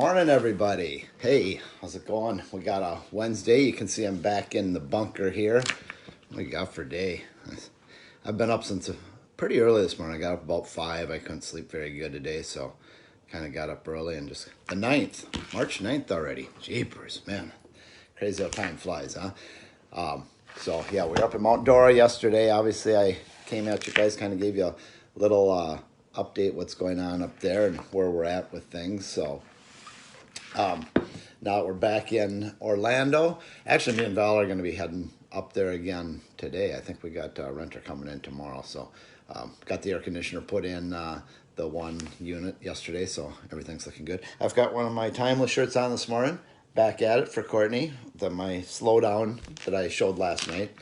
Morning, everybody. Hey, how's it going? We got a Wednesday. You can see I'm back in the bunker here. What we got for day? I've been up since pretty early this morning. I got up about 5. I couldn't sleep very good today, so kind of got up early and just the 9th, March 9th already. Jeepers, man. Crazy how time flies, huh? So, yeah, we were up in Mount Dora yesterday. Obviously, I came at you guys, kind of gave you a little update what's going on up there and where we're at with things. So, now we're back in Orlando. Actually, me and Val are going to be heading up there again today. I think we got a renter coming in tomorrow. So, got the air conditioner put in the one unit yesterday, so everything's looking good. I've got one of my Timeless shirts on this morning. Back at it for Courtney. My slowdown that I showed last night.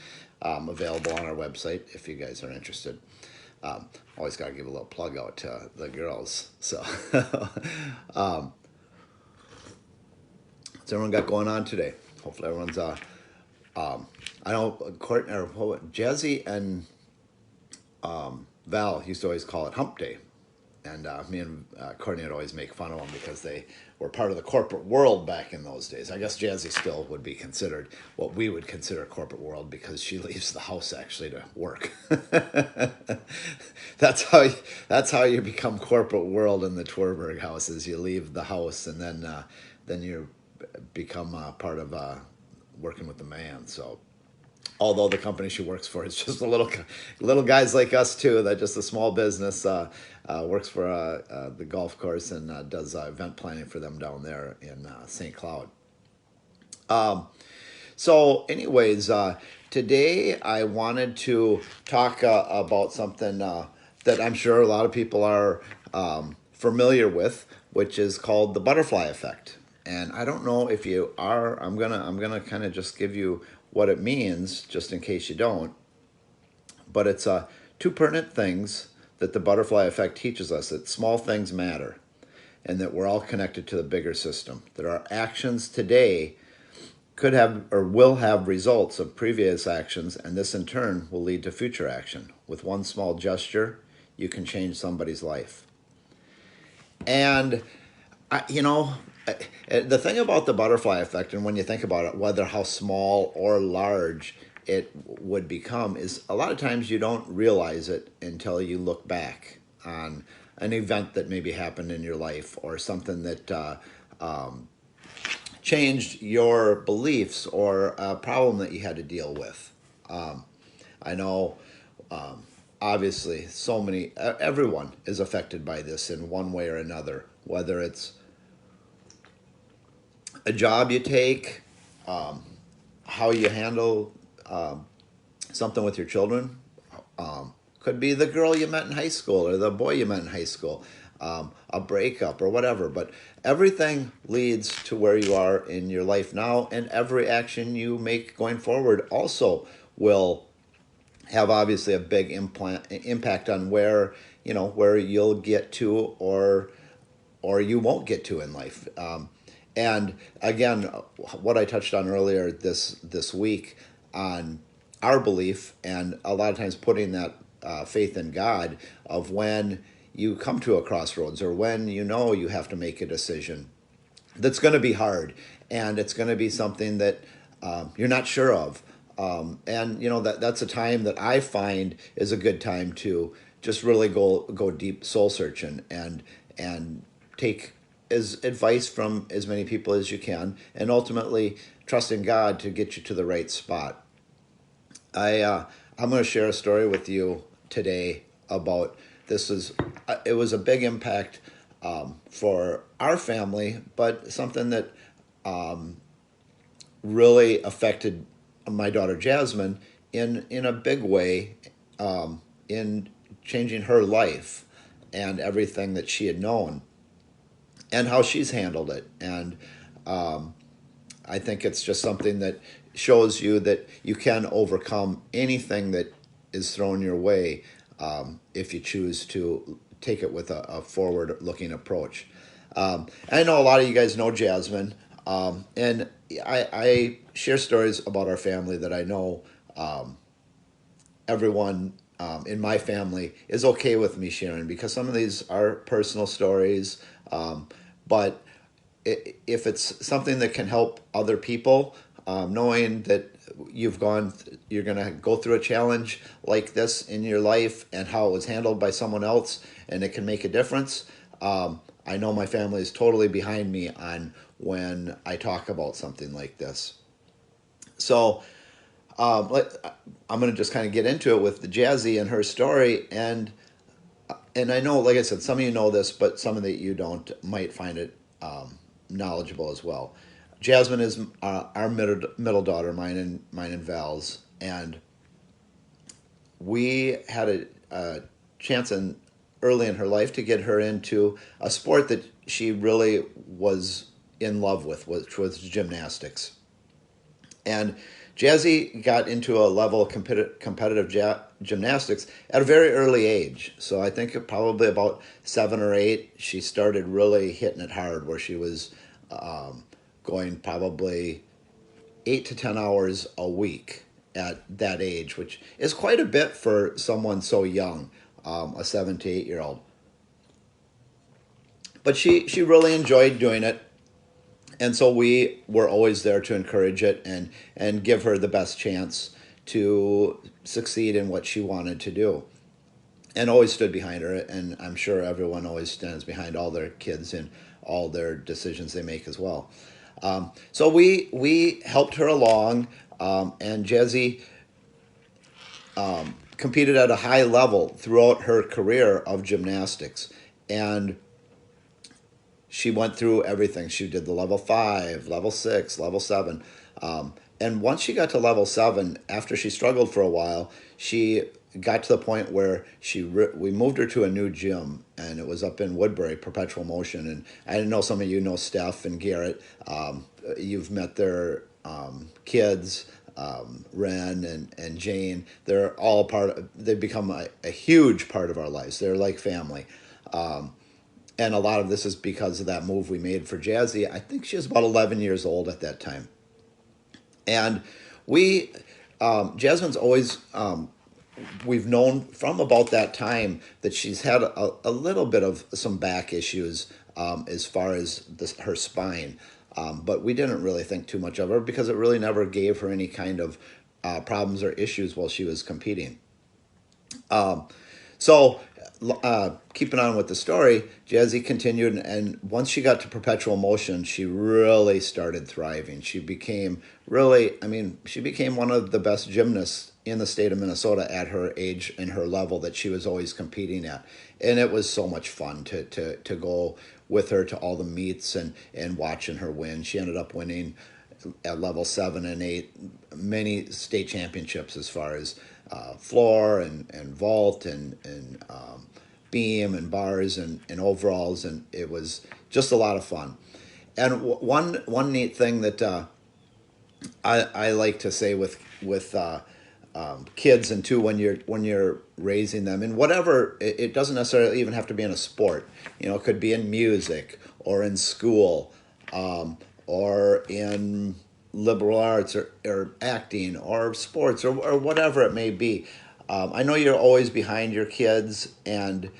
Available on our website if you guys are interested. Always got to give a little plug out to the girls. So, what's everyone got going on today? Hopefully everyone's I know Courtney or Jazzy and Val used to always call it Hump Day, and me and Courtney would always make fun of them because they were part of the corporate world back in those days. I guess Jazzy still would be considered what we would consider corporate world because she leaves the house actually to work. That's how you become corporate world in the Twerberg house. Is you leave the house and then you become part of working with the man. So, although the company she works for is just a little guys like us too, that just a small business, works for the golf course and does event planning for them down there in St. Cloud. So anyways, today I wanted to talk about something that I'm sure a lot of people are familiar with, which is called the butterfly effect. And I don't know if you are. I'm gonna kind of just give you what it means, just in case you don't. But it's two pertinent things that the butterfly effect teaches us: that small things matter, and that we're all connected to the bigger system. That our actions today could have or will have results of previous actions, and this in turn will lead to future action. With one small gesture, you can change somebody's life. And the thing about the butterfly effect, and when you think about it, whether how small or large it would become, is a lot of times you don't realize it until you look back on an event that maybe happened in your life or something that changed your beliefs or a problem that you had to deal with. I know, obviously, everyone is affected by this in one way or another, whether it's a job you take, how you handle something with your children. Could be the girl you met in high school or the boy you met in high school, a breakup or whatever. But everything leads to where you are in your life now, and every action you make going forward also will have obviously a big impact on where you'll get to or you won't get to in life. And again, what I touched on earlier this week on our belief, and a lot of times putting that faith in God of when you come to a crossroads or when you have to make a decision that's going to be hard and it's going to be something that you're not sure of. And that's a time that I find is a good time to just really go deep soul searching and take as advice from as many people as you can, and ultimately trusting God to get you to the right spot. I'm going to share a story with you today about this. It was a big impact for our family, but something that really affected my daughter Jasmine in a big way, in changing her life and everything that she had known, and how she's handled it. And I think it's just something that shows you that you can overcome anything that is thrown your way if you choose to take it with a forward-looking approach. I know a lot of you guys know Jasmine, and I share stories about our family that I know everyone in my family is okay with me sharing, because some of these are personal stories, but if it's something that can help other people, knowing that you're going to go through a challenge like this in your life and how it was handled by someone else, and it can make a difference. I know my family is totally behind me on when I talk about something like this. So I'm going to just kind of get into it with the Jazzy and her story, and I know, like I said, some of you know this, but some of you don't might find it knowledgeable as well. Jasmine is our middle daughter, mine and Val's, and we had a chance early in her life to get her into a sport that she really was in love with, which was gymnastics. And Jazzy got into a level of competitive gymnastics at a very early age. So I think probably about 7 or 8, she started really hitting it hard, where she was going probably 8 to 10 hours a week at that age, which is quite a bit for someone so young, a 7 to 8 year old. But she really enjoyed doing it, and so we were always there to encourage it and give her the best chance to succeed in what she wanted to do, and always stood behind her. And I'm sure everyone always stands behind all their kids and all their decisions they make as well. So we helped her along, and Jazzy competed at a high level throughout her career of gymnastics, and she went through everything. She did the level 5, level 6, level 7. And once she got to level 7, after she struggled for a while, she got to the point where we moved her to a new gym, and it was up in Woodbury, Perpetual Motion. And I know some of you know Steph and Garrett. You've met their kids, Ren and Jane. They're all they've become a huge part of our lives. They're like family. And a lot of this is because of that move we made for Jazzy. I think she was about 11 years old at that time. And Jasmine's always, we've known from about that time that she's had a little bit of some back issues as far as her spine. But we didn't really think too much of her because it really never gave her any kind of problems or issues while she was competing. So, keeping on with the story, Jazzy continued, and once she got to Perpetual Motion, she really started thriving. She became she became one of the best gymnasts in the state of Minnesota at her age and her level that she was always competing at. And it was so much fun to go with her to all the meets and watching her win. She ended up winning at level 7 and 8 many state championships as far as floor and vault and beam and bars and overalls, and it was just a lot of fun. And one neat thing that I like to say with kids, and too when you're raising them in whatever, it doesn't necessarily even have to be in a sport. It could be in music or in school, or in liberal arts or acting or sports or whatever it may be. I know you're always behind your kids, and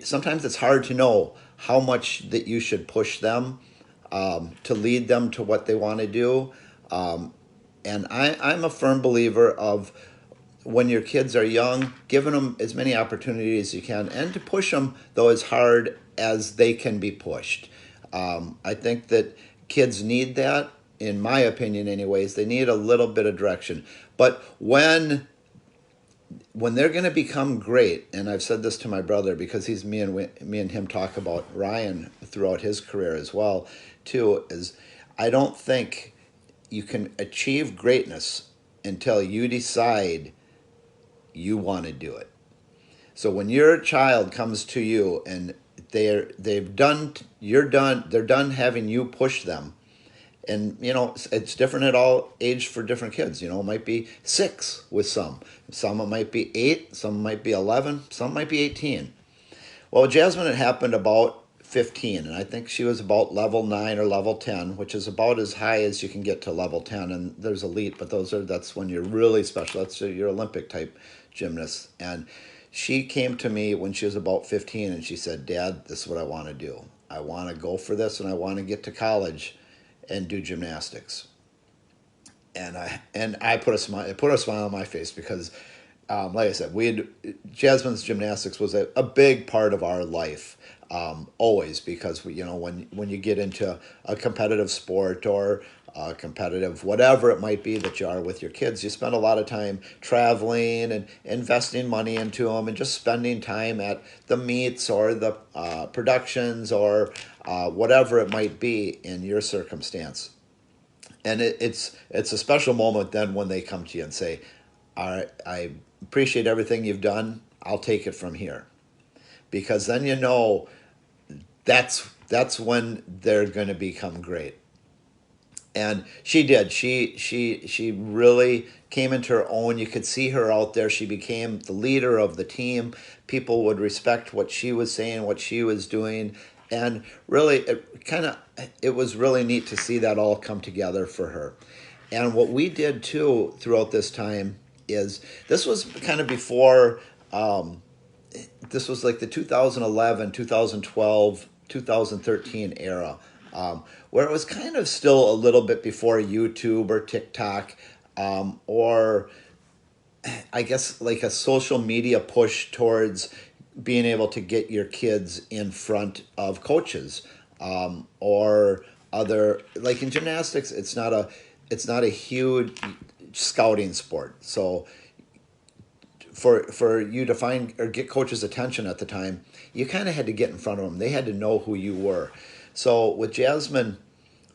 sometimes it's hard to know how much that you should push them to lead them to what they want to do. And I'm a firm believer of, when your kids are young, giving them as many opportunities as you can, and to push them, though, as hard as they can be pushed. I think that kids need that, in my opinion anyways. They need a little bit of direction. But when they're going to become great, and I've said this to my brother because he's me and him talk about Ryan throughout his career as well, too, is I don't think you can achieve greatness until you decide you want to do it. So when your child comes to you and they're done having you push them. And it's different at all age for different kids. It might be 6 with some it might be 8, some might be 11, some might be 18. Well, Jasmine, it happened about 15, and I think she was about level 9 or level 10, which is about as high as you can get to level 10. And there's elite, but that's when you're really special. That's your Olympic type gymnast. And she came to me when she was about 15, and she said, "Dad, this is what I want to do. I want to go for this and I want to get to college and do gymnastics. And I put a smile, it put a smile on my face because, like I said, Jasmine's gymnastics was a big part of our life, always, because when you get into a competitive sport or competitive whatever it might be that you are with your kids, you spend a lot of time traveling and investing money into them and just spending time at the meets or the productions or whatever it might be in your circumstance. And it's a special moment then when they come to you and say, I appreciate everything you've done. I'll take it from here." Because then that's when they're going to become great. And she did. She really came into her own. You could see her out there. She became the leader of the team. People would respect what she was saying, what she was doing, and really, it was really neat to see that all come together for her. And what we did too throughout this time is this was kind of before. This was like the 2011, 2012, 2013 era, where it was kind of still a little bit before YouTube or TikTok, or I guess like a social media push towards being able to get your kids in front of coaches, or other, like in gymnastics. It's not a huge scouting sport, so for you to find or get coaches' attention at the time, you kind of had to get in front of them. They had to know who you were. So with Jasmine,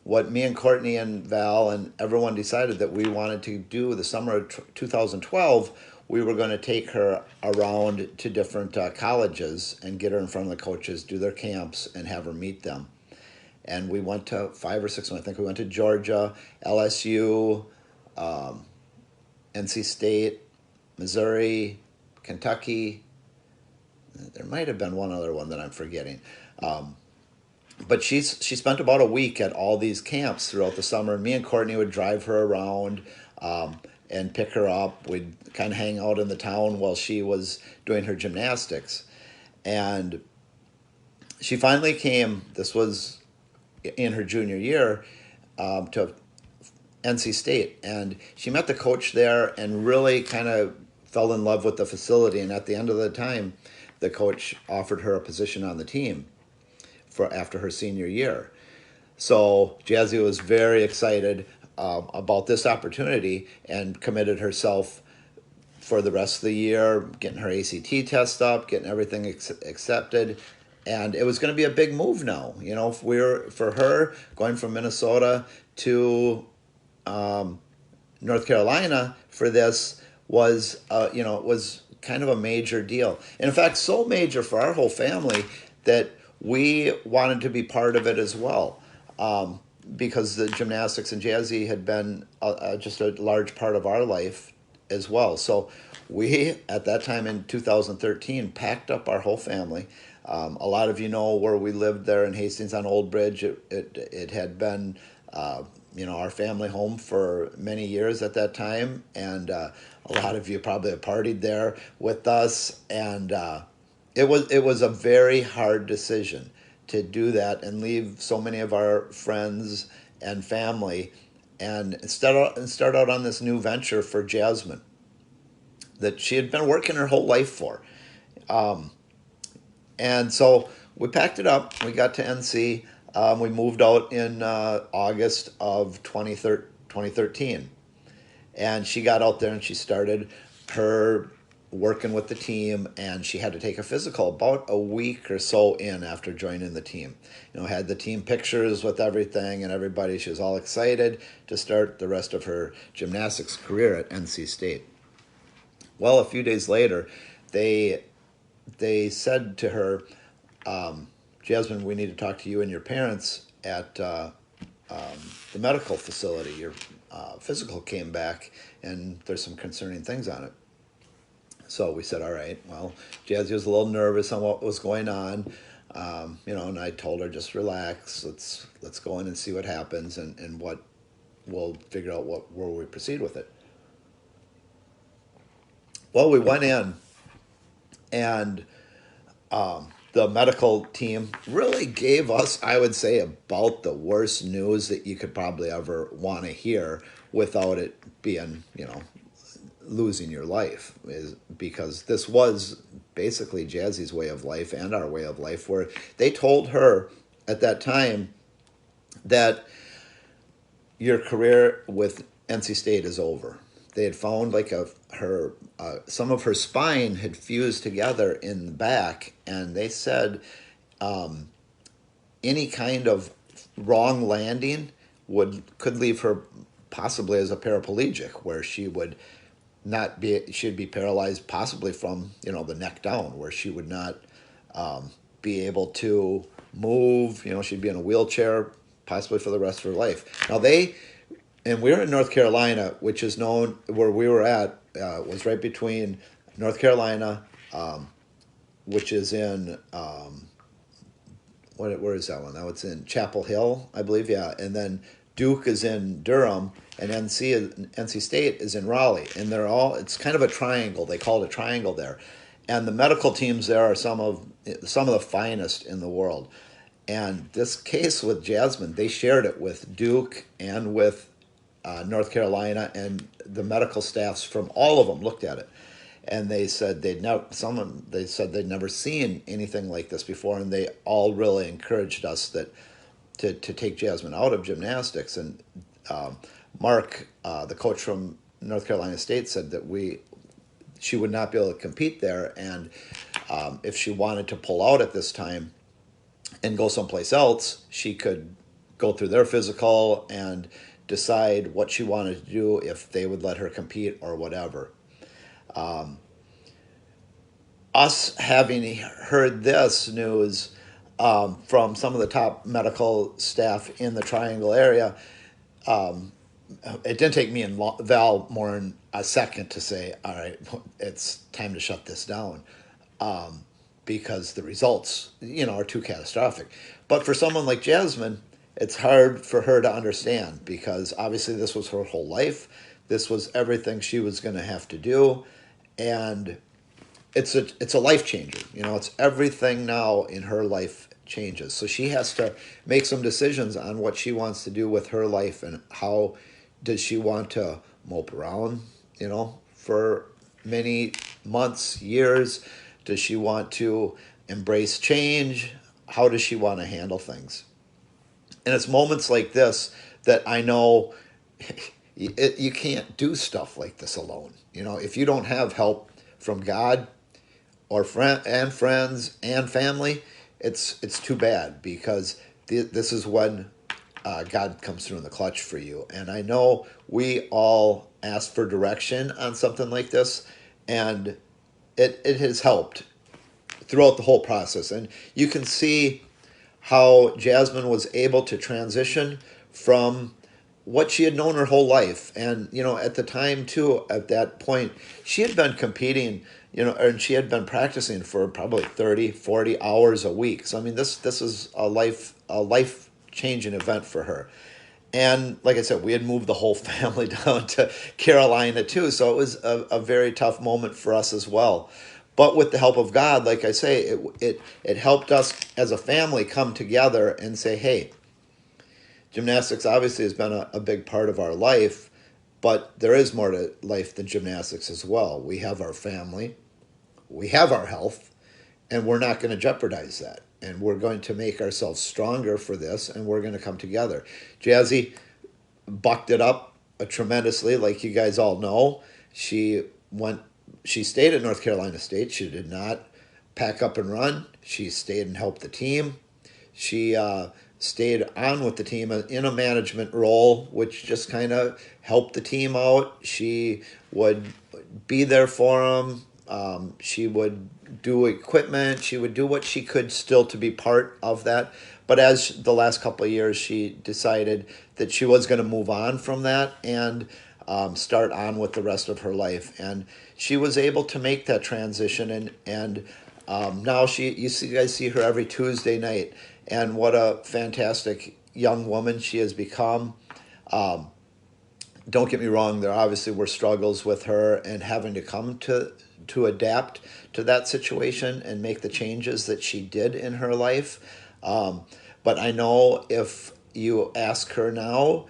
what me and Courtney and Val and everyone decided that we wanted to do the summer of 2012, we were going to take her around to different colleges and get her in front of the coaches, do their camps, and have her meet them. And we went to 5 or 6 of them. I think we went to Georgia, LSU, NC State, Missouri, Kentucky. There might have been one other one that I'm forgetting. But she spent about a week at all these camps throughout the summer. Me and Courtney would drive her around, and pick her up. We'd kind of hang out in the town while she was doing her gymnastics. And she finally came, this was in her junior year, to NC State. And she met the coach there and really kind of fell in love with the facility. And at the end of the time, the coach offered her a position on the team for after her senior year. So Jazzy was very excited about this opportunity and committed herself for the rest of the year, getting her ACT test up, getting everything accepted. And it was going to be a big move now. If for her, going from Minnesota to North Carolina for this was, it was kind of a major deal. And in fact, so major for our whole family that we wanted to be part of it as well, because the gymnastics and Jazzy had been just a large part of our life as well. So we, at that time in 2013, packed up our whole family. A lot of you know where we lived there in Hastings on Old Bridge. It had been, our family home for many years at that time, and a lot of you probably have partied there with us. And it was a very hard decision to do that and leave so many of our friends and family and start out on this new venture for Jasmine that she had been working her whole life for. And so we packed it up. We got to NC. We moved out in August of 2013. And she got out there and she started her working with the team, and she had to take a physical about a week or so in after joining the team. Had the team pictures with everything and everybody. She was all excited to start the rest of her gymnastics career at NC State. Well, a few days later, they said to her, "Jasmine, we need to talk to you and your parents at the medical facility. Your physical came back, and there's some concerning things on it." So we said, all right. Well, Jazzy was a little nervous on what was going on, and I told her, just relax. Let's go in and see what happens, and what we'll figure out where we proceed with it. Well, we went in, and the medical team really gave us, I would say, about the worst news that you could probably ever want to hear without it being, losing your life, is because this was basically Jazzy's way of life and our way of life, where they told her at that time that your career with NC State is over. They had found like her some of her spine had fused together in the back, and they said any kind of wrong landing could leave her possibly as a paraplegic, where she'd be paralyzed possibly from the neck down, where she would not be able to move. She'd be in a wheelchair possibly for the rest of her life. Now and we're in North Carolina, which is known, where we were at was right between North Carolina, which is in where is that one? Now it's in Chapel Hill, I believe. Yeah, and then Duke is in Durham, and NC State is in Raleigh, and it's kind of a triangle. They call it a triangle there, and the medical teams there are some of the finest in the world. And this case with Jasmine, they shared it with Duke and with North Carolina, and the medical staffs from all of them looked at it, and they said they'd never seen anything like this before, and they all really encouraged us to take Jasmine out of gymnastics. And Mark, the coach from North Carolina State, said that she would not be able to compete there, and if she wanted to pull out at this time and go someplace else, she could go through their physical and decide what she wanted to do, if they would let her compete or whatever. Us having heard this news from some of the top medical staff in the Triangle area, it didn't take me and Val more than a second to say, all right, it's time to shut this down, because the results, are too catastrophic. But for someone like Jasmine, it's hard for her to understand, because obviously this was her whole life. This was everything she was going to have to do, and it's a life changer. It's everything now in her life changes. So she has to make some decisions on what she wants to do with her life, and how does she want to mope around, for many months, years. Does she want to embrace change? How does she want to handle things? And it's moments like this that I know you can't do stuff like this alone. If you don't have help from God or friends and family, it's too bad, because this is when God comes through in the clutch for you. And I know we all ask for direction on something like this, and it has helped throughout the whole process. And you can see how Jasmine was able to transition from what she had known her whole life. And, at the time, too, at that point, she had been competing, and she had been practicing for probably 30, 40 hours a week. So, I mean, this is a life-changing event for her. And like I said, we had moved the whole family down to Carolina, too. So it was a very tough moment for us as well. But with the help of God, like I say, it helped us as a family come together and say, hey, gymnastics obviously has been a big part of our life, but there is more to life than gymnastics as well. We have our family, we have our health, and we're not going to jeopardize that. And we're going to make ourselves stronger for this, and we're going to come together. Jazzy bucked it up tremendously, like you guys all know. She stayed at North Carolina State. She did not pack up and run. She stayed and helped the team. She stayed on with the team in a management role, which just kind of helped the team out. She would be there for them. She would do equipment. She would do what she could still to be part of that. But as the last couple of years, she decided that she was going to move on from that and start on with the rest of her life. And she was able to make that transition. And now you guys see her every Tuesday night. And what a fantastic young woman she has become. Don't get me wrong, there obviously were struggles with her and having to come to to adapt to that situation and make the changes that she did in her life. But I know if you ask her now,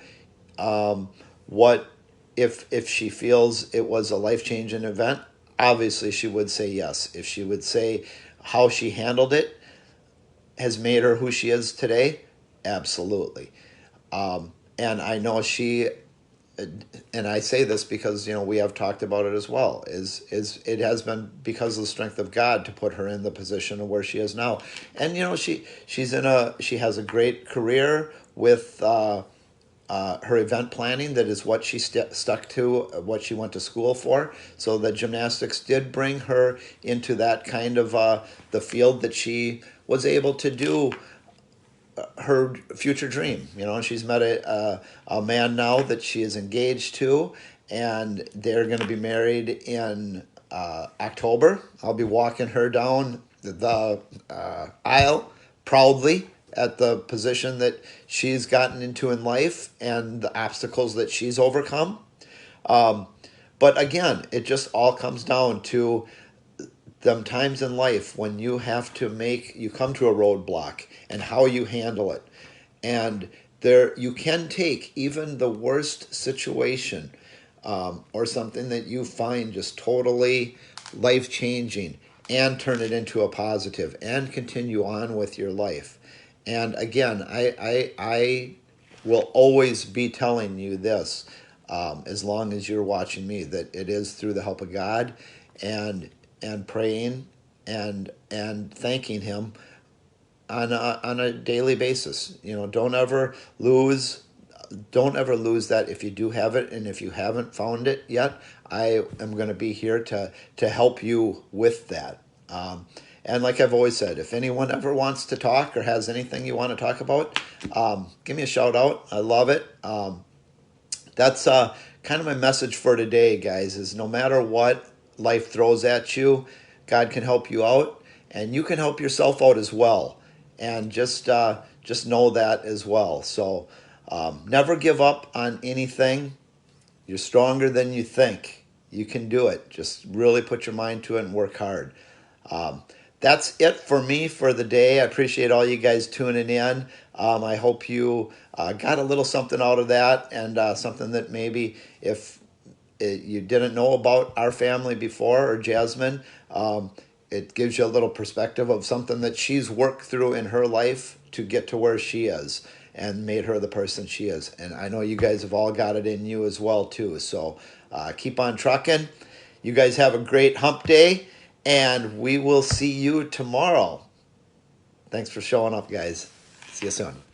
what if she feels it was a life-changing event, obviously she would say yes. If she would say how she handled it has made her who she is today, absolutely. And I know she, and I say this because we have talked about it as well. Is it has been because of the strength of God to put her in the position of where she is now, and she has a great career with her event planning. That is what she stuck to, what she went to school for. So the gymnastics did bring her into that kind of the field that she was able to do her future dream. She's met a man now that she is engaged to, and they're going to be married in October. I'll be walking her down the aisle proudly at the position that she's gotten into in life and the obstacles that she's overcome. But again, it just all comes down to them times in life when you come to a roadblock and how you handle it. And there, you can take even the worst situation, or something that you find just totally life changing, and turn it into a positive and continue on with your life. And again, I will always be telling you this, as long as you're watching me, that it is through the help of God, and praying and thanking Him on a daily basis. Don't ever lose that. If you do have it, and if you haven't found it yet, I am going to be here to help you with that. And like I've always said, if anyone ever wants to talk or has anything you want to talk about, give me a shout out. I love it. That's kind of my message for today, guys, is no matter what life throws at you, God can help you out, and you can help yourself out as well. And just know that as well. So never give up on anything. You're stronger than you think. You can do it. Just really put your mind to it and work hard. That's it for me for the day. I appreciate all you guys tuning in. I hope you got a little something out of that, and something that maybe if you didn't know about our family before, or Jasmine, it gives you a little perspective of something that she's worked through in her life to get to where she is and made her the person she is. And I know you guys have all got it in you as well too. So keep on trucking. You guys have a great hump day, and we will see you tomorrow. Thanks for showing up, guys. See you soon.